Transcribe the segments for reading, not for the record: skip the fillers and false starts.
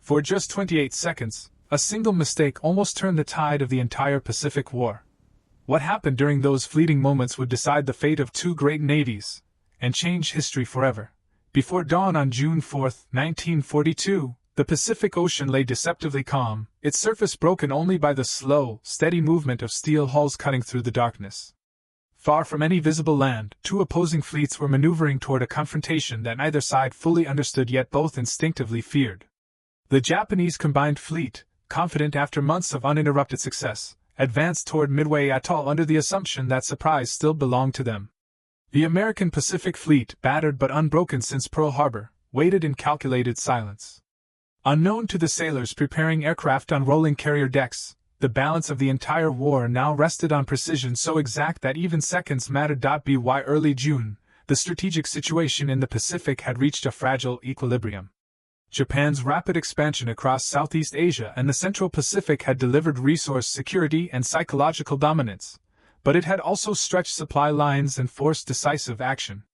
For just 28 seconds, a single mistake almost turned the tide of the entire Pacific War. What happened during those fleeting moments would decide the fate of two great navies, and change history forever. Before dawn on June 4, 1942, the Pacific Ocean lay deceptively calm, its surface broken only by the slow, steady movement of steel hulls cutting through the darkness. Far from any visible land, two opposing fleets were maneuvering toward a confrontation that neither side fully understood yet both instinctively feared. The Japanese combined fleet, confident after months of uninterrupted success, advanced toward Midway Atoll under the assumption that surprise still belonged to them. The American Pacific Fleet, battered but unbroken since Pearl Harbor, waited in calculated silence. Unknown to the sailors preparing aircraft on rolling carrier decks, the balance of the entire war now rested on precision so exact that even seconds mattered. By early June, the strategic situation in the Pacific had reached a fragile equilibrium. Japan's rapid expansion across Southeast Asia and the Central Pacific had delivered resource security and psychological dominance, but it had also stretched supply lines and forced decisive action.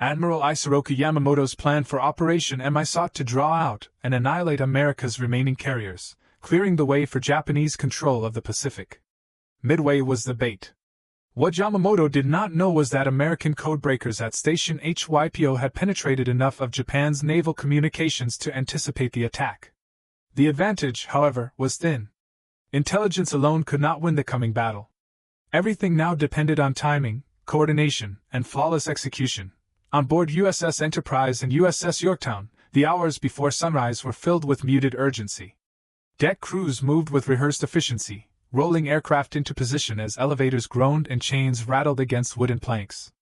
Admiral Isoroku Yamamoto's plan for Operation MI sought to draw out and annihilate America's remaining carriers, clearing the way for Japanese control of the Pacific. Midway was the bait. What Yamamoto did not know was that American codebreakers at Station HYPO had penetrated enough of Japan's naval communications to anticipate the attack. The advantage, however, was thin. Intelligence alone could not win the coming battle. Everything now depended on timing, coordination, and flawless execution. On board USS Enterprise and USS Yorktown, the hours before sunrise were filled with muted urgency. Deck crews moved with rehearsed efficiency, rolling aircraft into position as elevators groaned and chains rattled against wooden planks.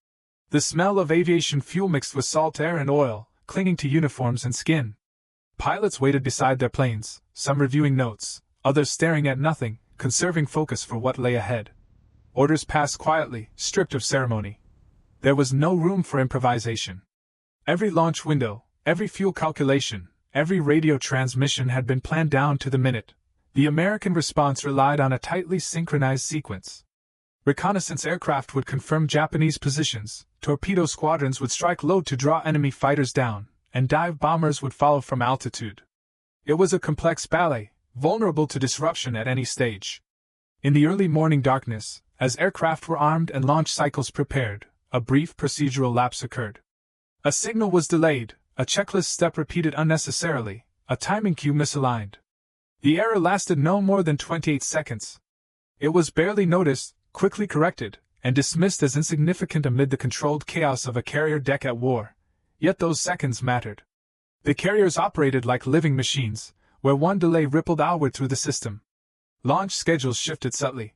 The smell of aviation fuel mixed with salt air and oil, clinging to uniforms and skin. Pilots waited beside their planes, some reviewing notes, others staring at nothing, conserving focus for what lay ahead. Orders passed quietly, stripped of ceremony. There was no room for improvisation. Every launch window, every fuel calculation, every radio transmission had been planned down to the minute. The American response relied on a tightly synchronized sequence. Reconnaissance aircraft would confirm Japanese positions, torpedo squadrons would strike low to draw enemy fighters down, and dive bombers would follow from altitude. It was a complex ballet, vulnerable to disruption at any stage. In the early morning darkness, as aircraft were armed and launch cycles prepared, a brief procedural lapse occurred. A signal was delayed, a checklist step repeated unnecessarily, a timing cue misaligned. The error lasted no more than 28 seconds. It was barely noticed, quickly corrected, and dismissed as insignificant amid the controlled chaos of a carrier deck at war. Yet those seconds mattered. The carriers operated like living machines, where one delay rippled outward through the system. Launch schedules shifted subtly.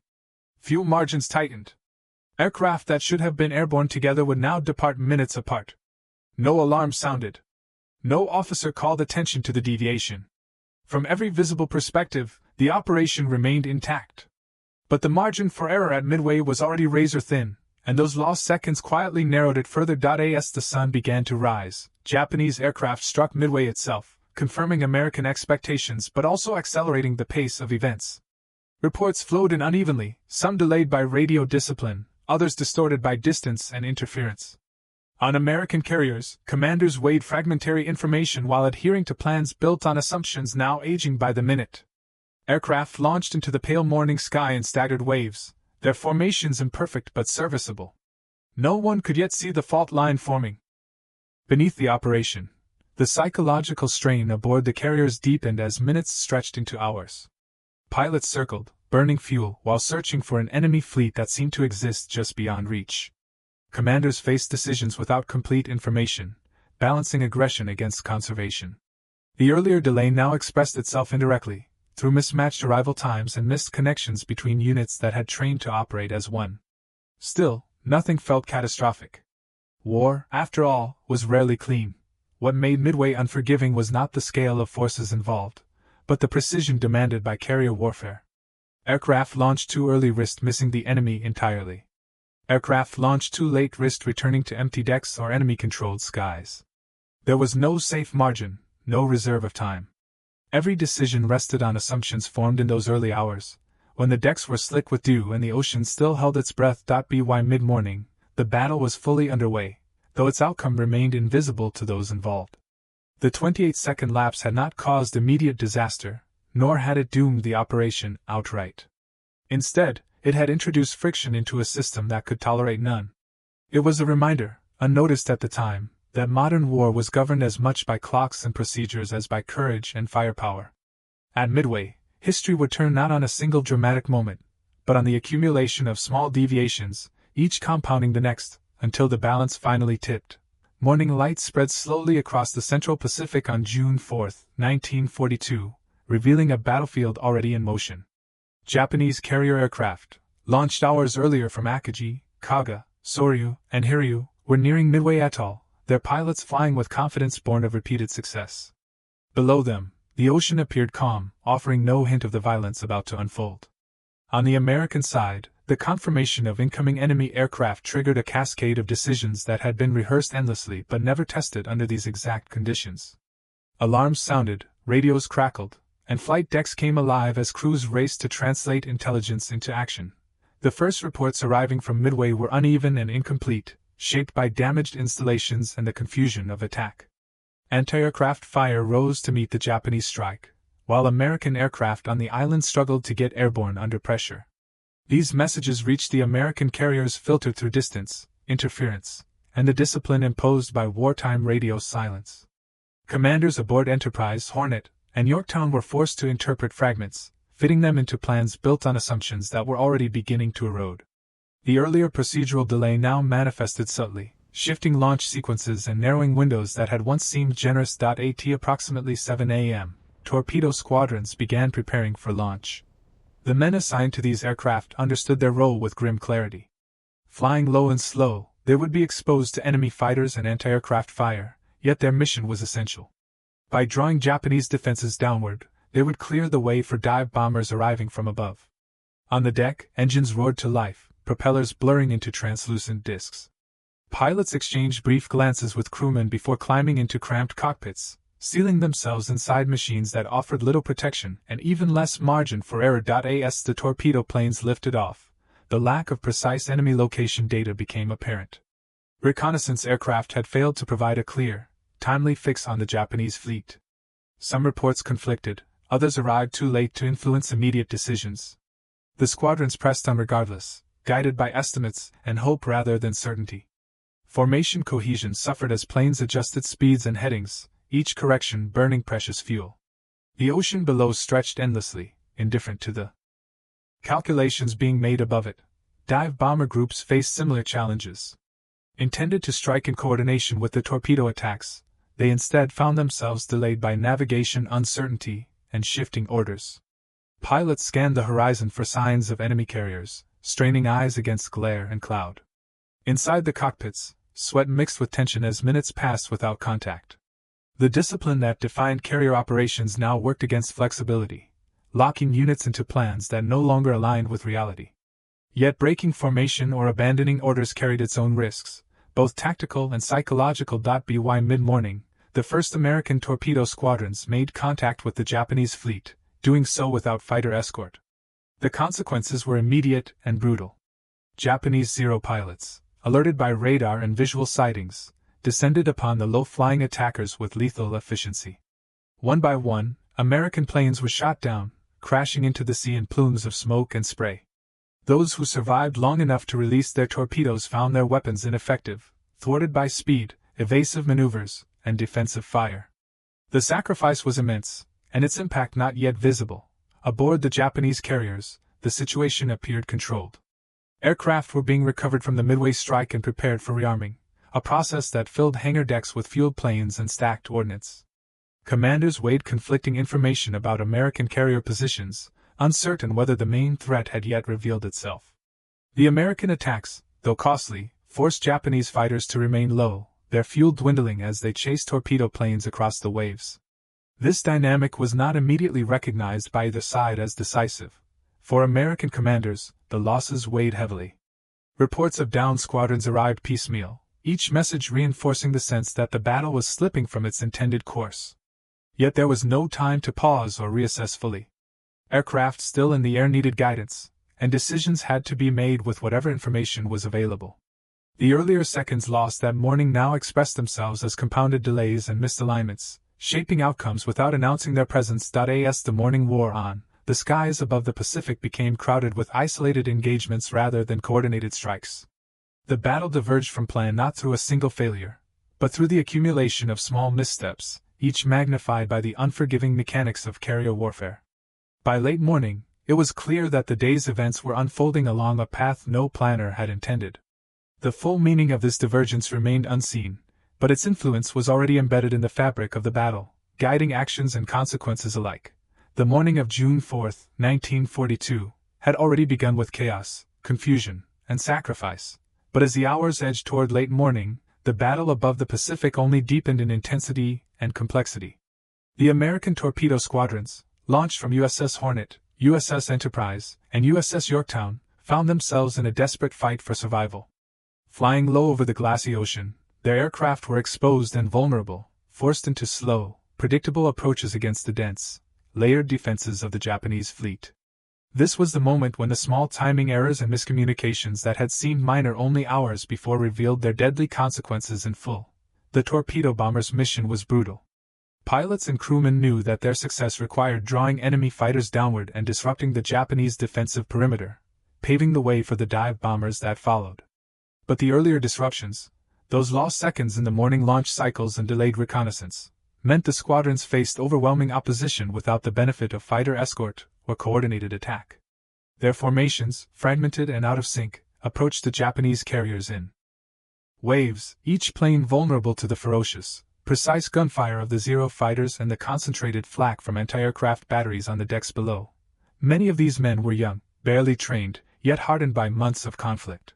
Fuel margins tightened. Aircraft that should have been airborne together would now depart minutes apart. No alarm sounded. No officer called attention to the deviation. From every visible perspective, the operation remained intact. But the margin for error at Midway was already razor-thin, and those lost seconds quietly narrowed it further. As the sun began to rise, Japanese aircraft struck Midway itself, confirming American expectations but also accelerating the pace of events. Reports flowed in unevenly, some delayed by radio discipline, others distorted by distance and interference. On American carriers, commanders weighed fragmentary information while adhering to plans built on assumptions now aging by the minute. Aircraft launched into the pale morning sky in staggered waves, their formations imperfect but serviceable. No one could yet see the fault line forming. Beneath the operation, the psychological strain aboard the carriers deepened as minutes stretched into hours. Pilots circled, burning fuel, while searching for an enemy fleet that seemed to exist just beyond reach. Commanders faced decisions without complete information, balancing aggression against conservation. The earlier delay now expressed itself indirectly, through mismatched arrival times and missed connections between units that had trained to operate as one. Still, nothing felt catastrophic. War, after all, was rarely clean. What made Midway unforgiving was not the scale of forces involved, but the precision demanded by carrier warfare. Aircraft launched too early risked missing the enemy entirely. Aircraft launched too late risked returning to empty decks or enemy-controlled skies. There was no safe margin, no reserve of time. Every decision rested on assumptions formed in those early hours, when the decks were slick with dew and the ocean still held its breath. By mid-morning, the battle was fully underway, though its outcome remained invisible to those involved. The 28-second lapse had not caused immediate disaster, nor had it doomed the operation outright. Instead, it had introduced friction into a system that could tolerate none. It was a reminder, unnoticed at the time, that modern war was governed as much by clocks and procedures as by courage and firepower. At Midway, history would turn not on a single dramatic moment, but on the accumulation of small deviations, each compounding the next, until the balance finally tipped. Morning light spread slowly across the Central Pacific on June 4, 1942, revealing a battlefield already in motion. Japanese carrier aircraft, launched hours earlier from Akagi, Kaga, Soryu, and Hiryu, were nearing Midway Atoll, their pilots flying with confidence born of repeated success. Below them, the ocean appeared calm, offering no hint of the violence about to unfold. On the American side, the confirmation of incoming enemy aircraft triggered a cascade of decisions that had been rehearsed endlessly but never tested under these exact conditions. Alarms sounded, radios crackled, and flight decks came alive as crews raced to translate intelligence into action. The first reports arriving from Midway were uneven and incomplete, shaped by damaged installations and the confusion of attack. Anti-aircraft fire rose to meet the Japanese strike, while American aircraft on the island struggled to get airborne under pressure. These messages reached the American carriers filtered through distance, interference, and the discipline imposed by wartime radio silence. Commanders aboard Enterprise, Hornet, and Yorktown were forced to interpret fragments, fitting them into plans built on assumptions that were already beginning to erode. The earlier procedural delay now manifested subtly, shifting launch sequences and narrowing windows that had once seemed generous. At approximately 7 a.m., torpedo squadrons began preparing for launch. The men assigned to these aircraft understood their role with grim clarity. Flying low and slow, they would be exposed to enemy fighters and anti-aircraft fire, yet their mission was essential. By drawing Japanese defenses downward, they would clear the way for dive bombers arriving from above. On the deck, engines roared to life, propellers blurring into translucent discs. Pilots exchanged brief glances with crewmen before climbing into cramped cockpits, sealing themselves inside machines that offered little protection and even less margin for error. As the torpedo planes lifted off, the lack of precise enemy location data became apparent. Reconnaissance aircraft had failed to provide a clear, timely fix on the Japanese fleet. Some reports conflicted, others arrived too late to influence immediate decisions. The squadrons pressed on regardless, guided by estimates and hope rather than certainty. Formation cohesion suffered as planes adjusted speeds and headings, each correction burning precious fuel. The ocean below stretched endlessly, indifferent to the calculations being made above it. Dive bomber groups faced similar challenges. Intended to strike in coordination with the torpedo attacks, they instead found themselves delayed by navigation uncertainty and shifting orders. Pilots scanned the horizon for signs of enemy carriers, straining eyes against glare and cloud. Inside the cockpits, sweat mixed with tension as minutes passed without contact. The discipline that defined carrier operations now worked against flexibility, locking units into plans that no longer aligned with reality. Yet breaking formation or abandoning orders carried its own risks, both tactical and psychological. By mid-morning, the first American torpedo squadrons made contact with the Japanese fleet, doing so without fighter escort. The consequences were immediate and brutal. Japanese Zero pilots, alerted by radar and visual sightings, descended upon the low-flying attackers with lethal efficiency. One by one, American planes were shot down, crashing into the sea in plumes of smoke and spray. Those who survived long enough to release their torpedoes found their weapons ineffective, thwarted by speed, evasive maneuvers, and defensive fire. The sacrifice was immense, and its impact not yet visible. Aboard the Japanese carriers, the situation appeared controlled. Aircraft were being recovered from the Midway strike and prepared for rearming, a process that filled hangar decks with fueled planes and stacked ordnance. Commanders weighed conflicting information about American carrier positions, uncertain whether the main threat had yet revealed itself. The American attacks, though costly, forced Japanese fighters to remain low, their fuel dwindling as they chased torpedo planes across the waves. This dynamic was not immediately recognized by either side as decisive. For American commanders, the losses weighed heavily. Reports of downed squadrons arrived piecemeal, each message reinforcing the sense that the battle was slipping from its intended course. Yet there was no time to pause or reassess fully. Aircraft still in the air needed guidance, and decisions had to be made with whatever information was available. The earlier seconds lost that morning now expressed themselves as compounded delays and misalignments, shaping outcomes without announcing their presence. As the morning wore on, the skies above the Pacific became crowded with isolated engagements rather than coordinated strikes. The battle diverged from plan not through a single failure, but through the accumulation of small missteps, each magnified by the unforgiving mechanics of carrier warfare. By late morning, it was clear that the day's events were unfolding along a path no planner had intended. The full meaning of this divergence remained unseen, but its influence was already embedded in the fabric of the battle, guiding actions and consequences alike. The morning of June 4, 1942, had already begun with chaos, confusion, and sacrifice, but as the hours edged toward late morning, the battle above the Pacific only deepened in intensity and complexity. The American torpedo squadrons, launched from USS Hornet, USS Enterprise, and USS Yorktown, found themselves in a desperate fight for survival. Flying low over the glassy ocean, their aircraft were exposed and vulnerable, forced into slow, predictable approaches against the dense, layered defenses of the Japanese fleet. This was the moment when the small timing errors and miscommunications that had seemed minor only hours before revealed their deadly consequences in full. The torpedo bomber's mission was brutal. Pilots and crewmen knew that their success required drawing enemy fighters downward and disrupting the Japanese defensive perimeter, paving the way for the dive bombers that followed. But the earlier disruptions, those lost seconds in the morning launch cycles and delayed reconnaissance, meant the squadrons faced overwhelming opposition without the benefit of fighter escort or coordinated attack. Their formations, fragmented and out of sync, approached the Japanese carriers in waves, each plane vulnerable to the ferocious, precise gunfire of the Zero fighters and the concentrated flak from anti-aircraft batteries on the decks below. Many of these men were young, barely trained, yet hardened by months of conflict.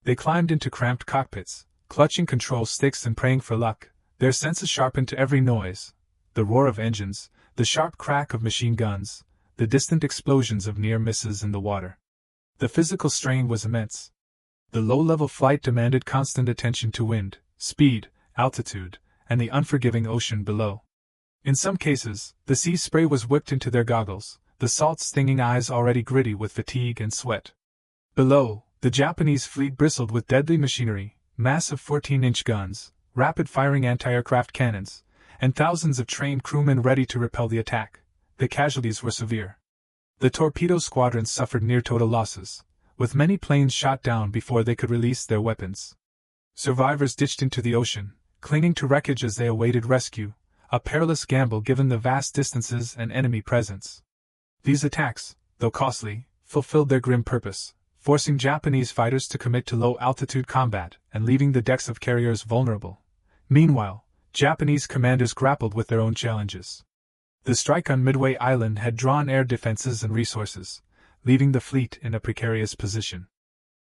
They climbed into cramped cockpits, clutching control sticks and praying for luck, their senses sharpened to every noise: the roar of engines, the sharp crack of machine guns, the distant explosions of near misses in the water. The physical strain was immense. The low-level flight demanded constant attention to wind, speed, altitude, and the unforgiving ocean below. In some cases, the sea spray was whipped into their goggles, the salt-stinging eyes already gritty with fatigue and sweat. Below, the Japanese fleet bristled with deadly machinery, massive 14-inch guns, rapid-firing anti-aircraft cannons, and thousands of trained crewmen ready to repel the attack. The casualties were severe. The torpedo squadrons suffered near-total losses, with many planes shot down before they could release their weapons. Survivors ditched into the ocean, clinging to wreckage as they awaited rescue, a perilous gamble given the vast distances and enemy presence. These attacks, though costly, fulfilled their grim purpose, forcing Japanese fighters to commit to low-altitude combat and leaving the decks of carriers vulnerable. Meanwhile, Japanese commanders grappled with their own challenges. The strike on Midway Island had drawn air defenses and resources, leaving the fleet in a precarious position.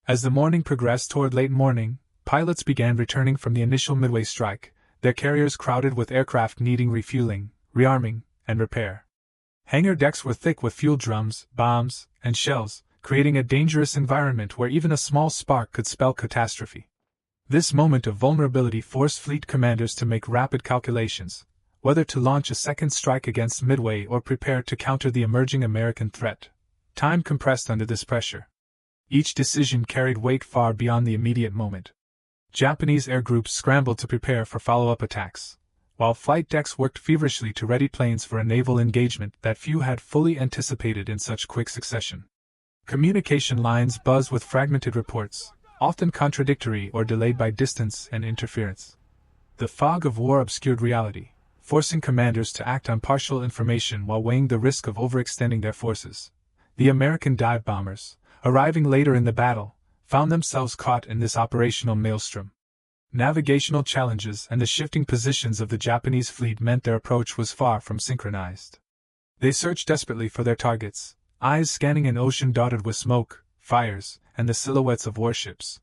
As the morning progressed toward late morning, pilots began returning from the initial Midway strike, their carriers crowded with aircraft needing refueling, rearming, and repair. Hangar decks were thick with fuel drums, bombs, and shells, creating a dangerous environment where even a small spark could spell catastrophe. This moment of vulnerability forced fleet commanders to make rapid calculations, whether to launch a second strike against Midway or prepare to counter the emerging American threat. Time compressed under this pressure. Each decision carried weight far beyond the immediate moment. Japanese air groups scrambled to prepare for follow-up attacks, while flight decks worked feverishly to ready planes for a naval engagement that few had fully anticipated in such quick succession. Communication lines buzzed with fragmented reports, often contradictory or delayed by distance and interference. The fog of war obscured reality, forcing commanders to act on partial information while weighing the risk of overextending their forces. The American dive bombers, arriving later in the battle, found themselves caught in this operational maelstrom. Navigational challenges and the shifting positions of the Japanese fleet meant their approach was far from synchronized. They searched desperately for their targets, eyes scanning an ocean dotted with smoke, fires, and the silhouettes of warships.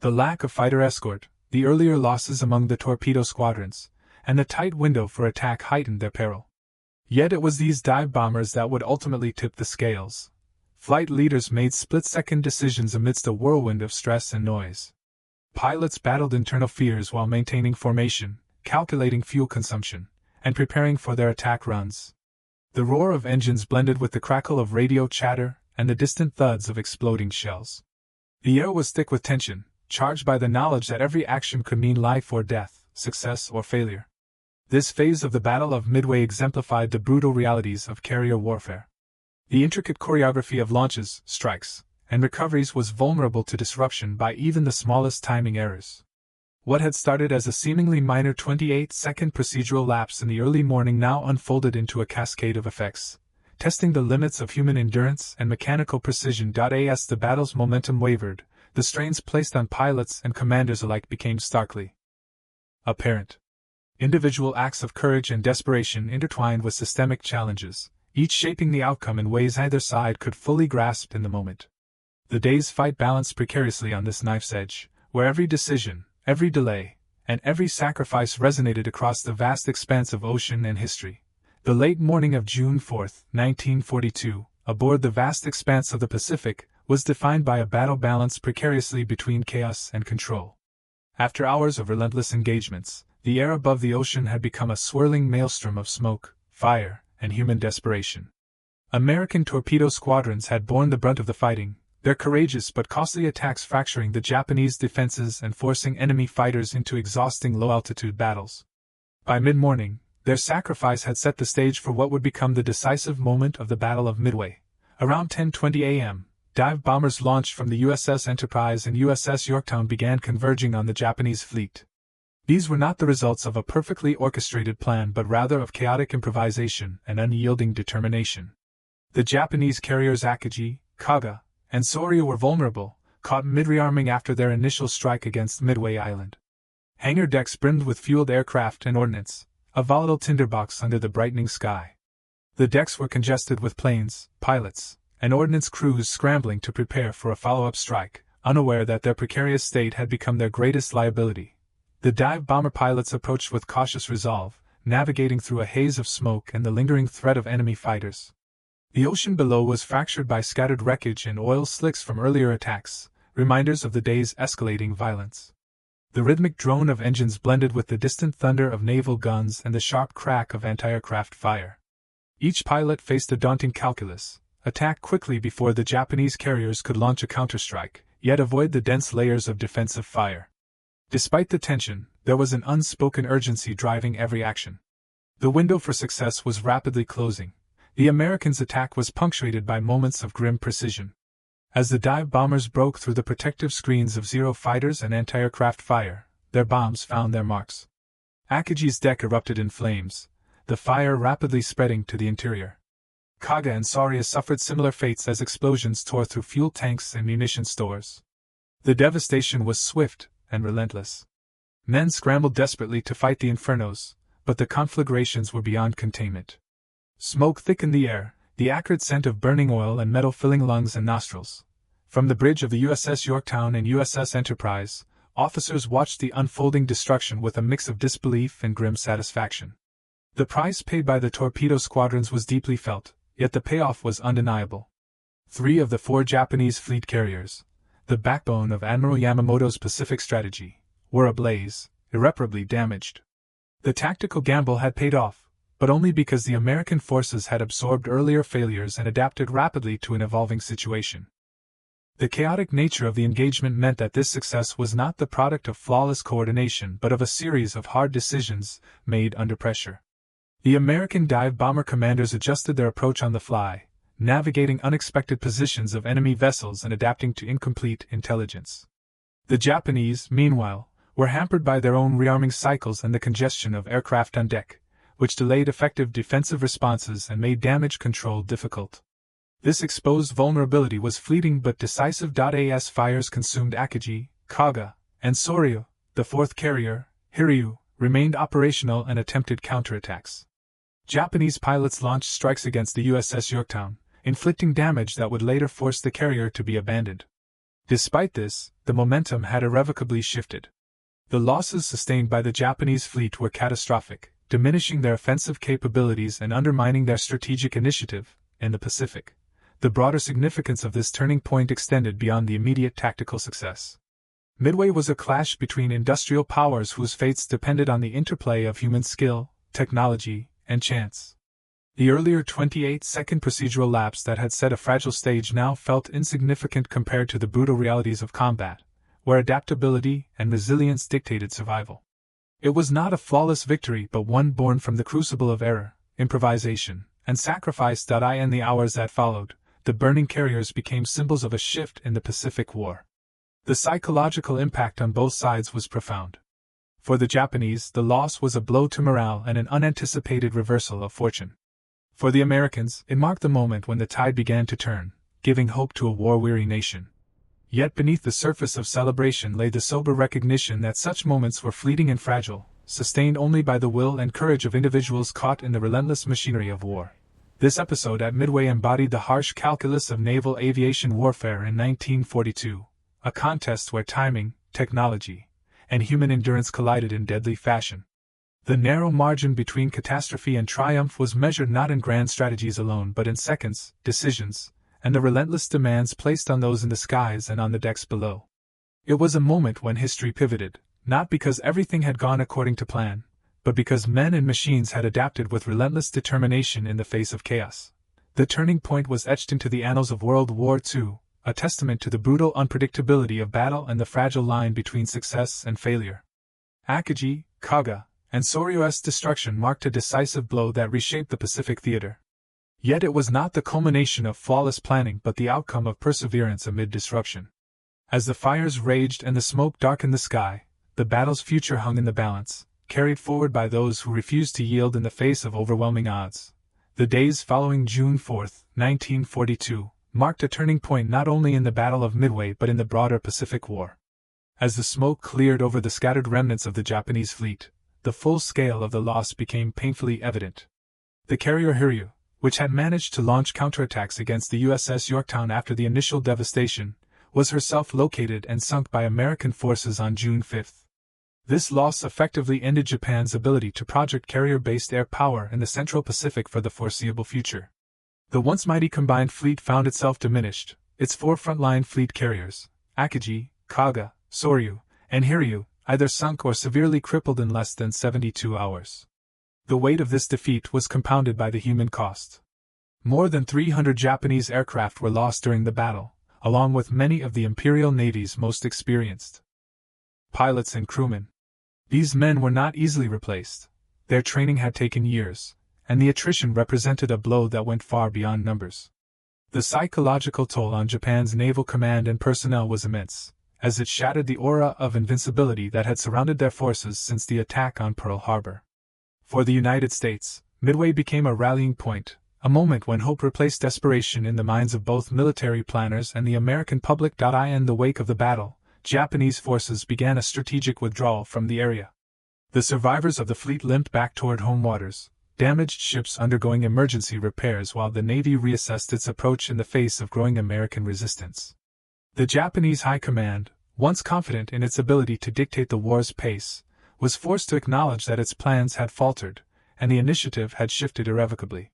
The lack of fighter escort, the earlier losses among the torpedo squadrons, and the tight window for attack heightened their peril. Yet it was these dive bombers that would ultimately tip the scales. Flight leaders made split-second decisions amidst a whirlwind of stress and noise. Pilots battled internal fears while maintaining formation, calculating fuel consumption, and preparing for their attack runs. The roar of engines blended with the crackle of radio chatter and the distant thuds of exploding shells. The air was thick with tension, charged by the knowledge that every action could mean life or death, success or failure. This phase of the Battle of Midway exemplified the brutal realities of carrier warfare. The intricate choreography of launches, strikes, and recoveries was vulnerable to disruption by even the smallest timing errors. What had started as a seemingly minor 28-second procedural lapse in the early morning now unfolded into a cascade of effects, testing the limits of human endurance and mechanical precision. As the battle's momentum wavered, the strains placed on pilots and commanders alike became starkly apparent. Individual acts of courage and desperation intertwined with systemic challenges, each shaping the outcome in ways neither side could fully grasp in the moment. The day's fight balanced precariously on this knife's edge, where every decision, every delay, and every sacrifice resonated across the vast expanse of ocean and history. The late morning of June 4, 1942, aboard the vast expanse of the Pacific, was defined by a battle balanced precariously between chaos and control. After hours of relentless engagements, the air above the ocean had become a swirling maelstrom of smoke, fire, and human desperation. American torpedo squadrons had borne the brunt of the fighting, their courageous but costly attacks fracturing the Japanese defenses and forcing enemy fighters into exhausting low-altitude battles. By mid-morning, their sacrifice had set the stage for what would become the decisive moment of the Battle of Midway. Around 10:20 a.m., dive bombers launched from the USS Enterprise and USS Yorktown began converging on the Japanese fleet. These were not the results of a perfectly orchestrated plan but rather of chaotic improvisation and unyielding determination. The Japanese carriers Akagi, Kaga, and Soryu were vulnerable, caught mid-rearming after their initial strike against Midway Island. Hangar decks brimmed with fueled aircraft and ordnance, a volatile tinderbox under the brightening sky. The decks were congested with planes, pilots, and ordnance crews scrambling to prepare for a follow-up strike, unaware that their precarious state had become their greatest liability. The dive bomber pilots approached with cautious resolve, navigating through a haze of smoke and the lingering threat of enemy fighters. The ocean below was fractured by scattered wreckage and oil slicks from earlier attacks, reminders of the day's escalating violence. The rhythmic drone of engines blended with the distant thunder of naval guns and the sharp crack of anti-aircraft fire. Each pilot faced a daunting calculus: attack quickly before the Japanese carriers could launch a counterstrike, yet avoid the dense layers of defensive fire. Despite the tension, there was an unspoken urgency driving every action. The window for success was rapidly closing. The Americans' attack was punctuated by moments of grim precision. As the dive bombers broke through the protective screens of Zero fighters and anti-aircraft fire, their bombs found their marks. Akagi's deck erupted in flames, the fire rapidly spreading to the interior. Kaga and Soryu suffered similar fates as explosions tore through fuel tanks and munition stores. The devastation was swift and relentless. Men scrambled desperately to fight the infernos, but the conflagrations were beyond containment. Smoke thickened the air, the acrid scent of burning oil and metal filling lungs and nostrils. From the bridge of the USS Yorktown and USS Enterprise, officers watched the unfolding destruction with a mix of disbelief and grim satisfaction. The price paid by the torpedo squadrons was deeply felt, yet the payoff was undeniable. 3 of the 4 Japanese fleet carriers, the backbone of Admiral Yamamoto's Pacific strategy, were ablaze, irreparably damaged. The tactical gamble had paid off, but only because the American forces had absorbed earlier failures and adapted rapidly to an evolving situation. The chaotic nature of the engagement meant that this success was not the product of flawless coordination but of a series of hard decisions made under pressure. The American dive bomber commanders adjusted their approach on the fly, navigating unexpected positions of enemy vessels and adapting to incomplete intelligence. The Japanese, meanwhile, were hampered by their own rearming cycles and the congestion of aircraft on deck, which delayed effective defensive responses and made damage control difficult. This exposed vulnerability was fleeting but decisive. As fires consumed Akagi, Kaga, and Soryu, the 4th carrier, Hiryu, remained operational and attempted counterattacks. Japanese pilots launched strikes against the USS Yorktown, inflicting damage that would later force the carrier to be abandoned. Despite this, the momentum had irrevocably shifted. The losses sustained by the Japanese fleet were catastrophic, diminishing their offensive capabilities and undermining their strategic initiative in the Pacific. The broader significance of this turning point extended beyond the immediate tactical success. Midway was a clash between industrial powers whose fates depended on the interplay of human skill, technology, and chance. The earlier 28-second procedural lapse that had set a fragile stage now felt insignificant compared to the brutal realities of combat, where adaptability and resilience dictated survival. It was not a flawless victory but one born from the crucible of error, improvisation, and sacrifice. In the hours that followed, the burning carriers became symbols of a shift in the Pacific War. The psychological impact on both sides was profound. For the Japanese, the loss was a blow to morale and an unanticipated reversal of fortune. For the Americans, it marked the moment when the tide began to turn, giving hope to a war-weary nation. Yet beneath the surface of celebration lay the sober recognition that such moments were fleeting and fragile, sustained only by the will and courage of individuals caught in the relentless machinery of war. This episode at Midway embodied the harsh calculus of naval aviation warfare in 1942, a contest where timing, technology, and human endurance collided in deadly fashion. The narrow margin between catastrophe and triumph was measured not in grand strategies alone but in seconds, decisions, and the relentless demands placed on those in the skies and on the decks below. It was a moment when history pivoted, not because everything had gone according to plan, but because men and machines had adapted with relentless determination in the face of chaos. The turning point was etched into the annals of World War II, a testament to the brutal unpredictability of battle and the fragile line between success and failure. Akagi, Kaga, and Soryu's destruction marked a decisive blow that reshaped the Pacific theater. Yet it was not the culmination of flawless planning but the outcome of perseverance amid disruption. As the fires raged and the smoke darkened the sky, the battle's future hung in the balance, carried forward by those who refused to yield in the face of overwhelming odds. The days following June 4, 1942, marked a turning point not only in the Battle of Midway but in the broader Pacific War. As the smoke cleared over the scattered remnants of the Japanese fleet, the full scale of the loss became painfully evident. The carrier Hiryu, which had managed to launch counterattacks against the USS Yorktown after the initial devastation, was herself located and sunk by American forces on June 5. This loss effectively ended Japan's ability to project carrier-based air power in the Central Pacific for the foreseeable future. The once mighty combined fleet found itself diminished, its four frontline fleet carriers, Akagi, Kaga, Soryu, and Hiryu, either sunk or severely crippled in less than 72 hours. The weight of this defeat was compounded by the human cost. More than 300 Japanese aircraft were lost during the battle, along with many of the Imperial Navy's most experienced pilots and crewmen. These men were not easily replaced. Their training had taken years, and the attrition represented a blow that went far beyond numbers. The psychological toll on Japan's naval command and personnel was immense, as it shattered the aura of invincibility that had surrounded their forces since the attack on Pearl Harbor. For the United States, Midway became a rallying point, a moment when hope replaced desperation in the minds of both military planners and the American public. In the wake of the battle, Japanese forces began a strategic withdrawal from the area. The survivors of the fleet limped back toward home waters, damaged ships undergoing emergency repairs while the Navy reassessed its approach in the face of growing American resistance. The Japanese High Command, once confident in its ability to dictate the war's pace, was forced to acknowledge that its plans had faltered, and the initiative had shifted irrevocably.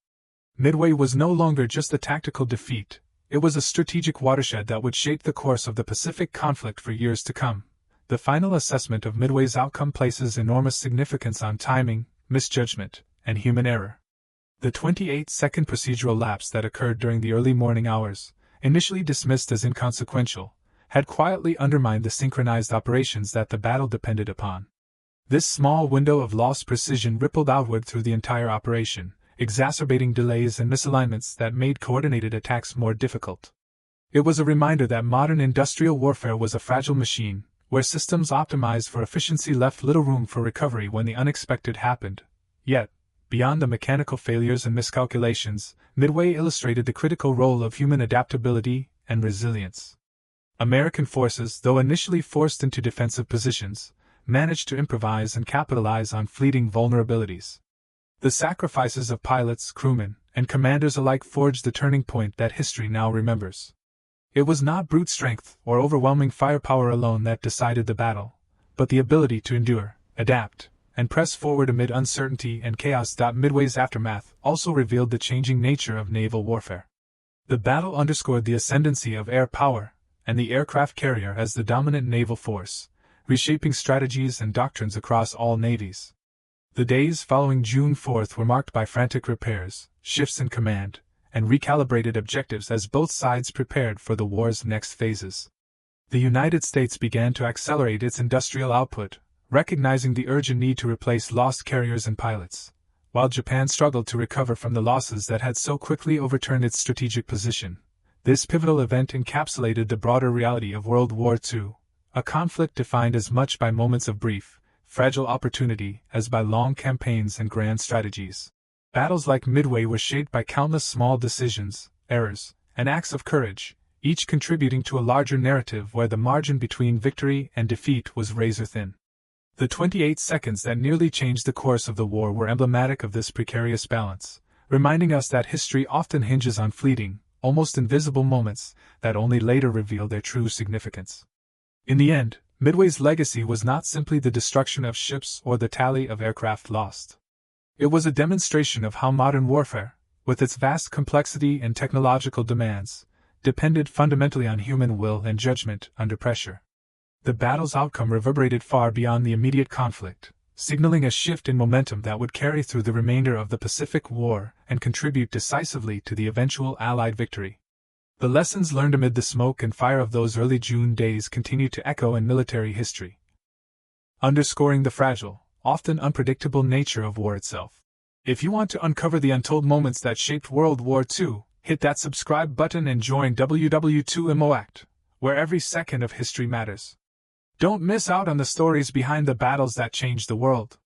Midway was no longer just a tactical defeat, it was a strategic watershed that would shape the course of the Pacific conflict for years to come. The final assessment of Midway's outcome places enormous significance on timing, misjudgment, and human error. The 28-second procedural lapse that occurred during the early morning hours, initially dismissed as inconsequential, had quietly undermined the synchronized operations that the battle depended upon. This small window of lost precision rippled outward through the entire operation, exacerbating delays and misalignments that made coordinated attacks more difficult. It was a reminder that modern industrial warfare was a fragile machine, where systems optimized for efficiency left little room for recovery when the unexpected happened. Yet, beyond the mechanical failures and miscalculations, Midway illustrated the critical role of human adaptability and resilience. American forces, though initially forced into defensive positions, managed to improvise and capitalize on fleeting vulnerabilities. The sacrifices of pilots, crewmen, and commanders alike forged the turning point that history now remembers. It was not brute strength or overwhelming firepower alone that decided the battle, but the ability to endure, adapt, and press forward amid uncertainty and chaos. Midway's aftermath also revealed the changing nature of naval warfare. The battle underscored the ascendancy of air power and the aircraft carrier as the dominant naval force, reshaping strategies and doctrines across all navies. The days following June 4 were marked by frantic repairs, shifts in command, and recalibrated objectives as both sides prepared for the war's next phases. The United States began to accelerate its industrial output, recognizing the urgent need to replace lost carriers and pilots, while Japan struggled to recover from the losses that had so quickly overturned its strategic position. This pivotal event encapsulated the broader reality of World War II, a conflict defined as much by moments of brief, fragile opportunity as by long campaigns and grand strategies. Battles like Midway were shaped by countless small decisions, errors, and acts of courage, each contributing to a larger narrative where the margin between victory and defeat was razor-thin. The 28 seconds that nearly changed the course of the war were emblematic of this precarious balance, reminding us that history often hinges on fleeting, almost invisible moments that only later reveal their true significance. In the end, Midway's legacy was not simply the destruction of ships or the tally of aircraft lost. It was a demonstration of how modern warfare, with its vast complexity and technological demands, depended fundamentally on human will and judgment under pressure. The battle's outcome reverberated far beyond the immediate conflict, signaling a shift in momentum that would carry through the remainder of the Pacific War and contribute decisively to the eventual Allied victory. The lessons learned amid the smoke and fire of those early June days continue to echo in military history, underscoring the fragile, often unpredictable nature of war itself. If you want to uncover the untold moments that shaped World War II, hit that subscribe button and join WWII Act, where every second of history matters. Don't miss out on the stories behind the battles that changed the world.